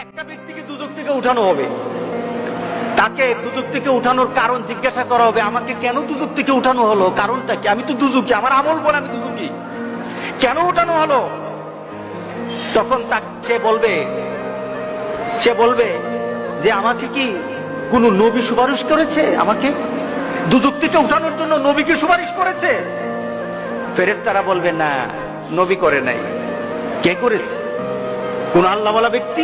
একটা ব্যক্তিকে দুজক থেকে উঠানো হবে, তাকে দুজক থেকে উঠানোর কারণ জিজ্ঞাসা করা হবে, আমাকে কেন দুজক থেকে উঠানো হলো, কারণটা কি? আমি তো দুজকি, আমার আমল বলে আমি দুজকি, কেন উঠানো হলো? তখন সে বলবে যে আমাকে কি কোন নবী সুপারিশ করেছে? আমাকে দুজক থেকে উঠানোর জন্য নবীকে সুপারিশ করেছে? ফেরেশতারা বলবে না, নবী করে নাই। কে করেছে? কোন আল্লাহওয়ালা ব্যক্তি,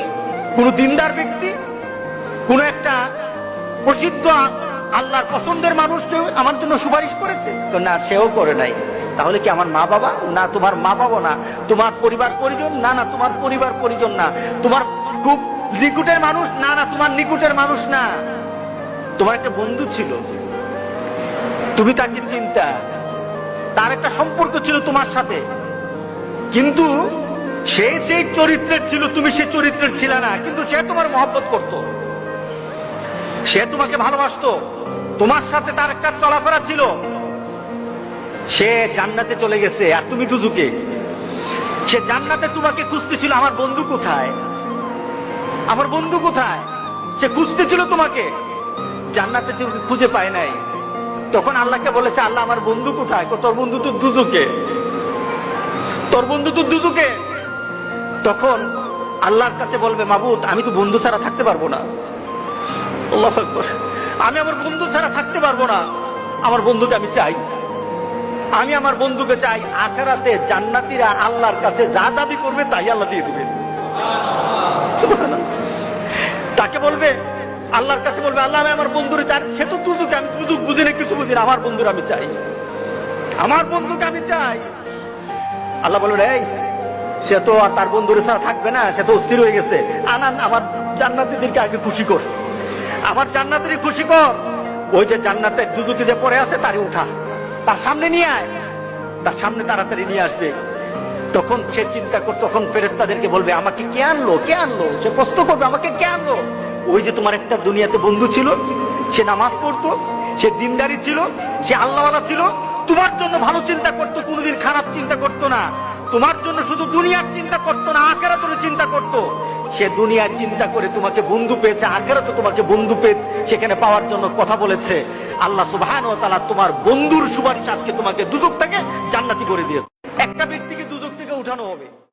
কোন দিনদার ব্যক্তি, কোন একটা প্রসিদ্ধ আল্লাহর পছন্দের মানুষ কেউ আমার জন্য সুপারিশ করেছে? তো না, সেও করে নাই। তাহলে কি আমার মা বাবা? না, তোমার মা বাবা না। তোমার পরিবার পরিজন? না, না, তোমার পরিবার পরিজন না। তোমার খুব নিকুটের মানুষ? না, না, তোমার নিকুটের মানুষ না। তোমার একটা বন্ধু ছিল, তুমি তাকে চিন্তা, তার একটা সম্পর্ক ছিল তোমার সাথে, কিন্তু সে যে চরিত্রের ছিল তুমি সে চরিত্রের ছিল না, কিন্তু সে তোমার মহব্বত করত, সে তোমাকে ভালোবাসতো, তোমার সাথে তার একটা চলাফেরা ছিল। সে জান্নাতে চলে গেছে আর তুমি দুজকে। সে জান্নাতে তোমাকে খুঁজতেছিল, আমার বন্ধু কোথায়, আমার বন্ধু কোথায়, সে খুঁজতেছিল তোমাকে, জান্নাতে তুমি খুঁজে পায় নাই। তখন আল্লাহকে বলেছে, আল্লাহ আমার বন্ধু কোথায়? তোর বন্ধু তো দুজকে, তোর বন্ধু তো দুজকে। তখন আল্লাহর কাছে বলবে, মাবুদ আমি তো বন্ধু ছাড়া থাকতে পারবো না, আল্লাহু আকবার, আমি আমার বন্ধু ছাড়া থাকতে পারবো না, আমার বন্ধুকে আমি চাই, আমি আমার বন্ধুকে চাই। আখিরাতে জান্নাতীরা আল্লাহর কাছে যা দাবি করবে তাই আল্লাহ দিয়ে দিবেন। তাকে বলবে, আল্লাহর কাছে বলবে, আল্লাহ আমি আমার বন্ধুরে চাই, সে তো দুজকে, আমি দুজক বুঝি না, কিছু বুঝি না, আমার বন্ধুর আমি চাই, আমার বন্ধুকে আমি চাই। আল্লাহ বলবে, এই সে তো আর তার বন্ধুরে ছাড়া থাকবে না, সে তো অস্থির হয়ে গেছে, আনান আমার জান্নাতীদেরকে আগে খুশি কর, আমার জান্নাতেরই খুশি কর। ওই যে জান্নাতের দুজকে যে পড়ে আছে তারই উঠা, তার সামনে নিয়ে আয়, তার সামনে তাড়াতাড়ি নিয়ে আসবে। তখন সে চিন্তা কর, তখন ফেরেশতাদেরকে বলবে, আমাকে কে আনলো, কে আনলো? সে প্রশ্ন করবে, আমাকে কে আনলো? ওই যে তোমার একটা দুনিয়াতে বন্ধু ছিল, সে নামাজ পড়তো, সে দিনদারি ছিল, সে আল্লাহওয়ালা ছিল, তোমার জন্য ভালো চিন্তা করতো, কোনোদিন খারাপ চিন্তা করতো না, তোমার জন্য শুধু দুনিয়ার চিন্তা করতো না, আখিরাতের চিন্তা করতো। সে দুনিয়ার চিন্তা করে তোমাকে বন্ধু পেয়েছে, আখিরাতে তোমাকে বন্ধু পেয়ে সেখানে পাওয়ার জন্য কথা বলেছে। আল্লাহ সুবহানাহু ওয়া তাআলা তোমার বন্ধুর সুপারিশ আজকে তোমাকে দুজক থেকে জান্নাতি করে দিয়েছে। একটা ব্যক্তিকে দুজক থেকে উঠানো হবে।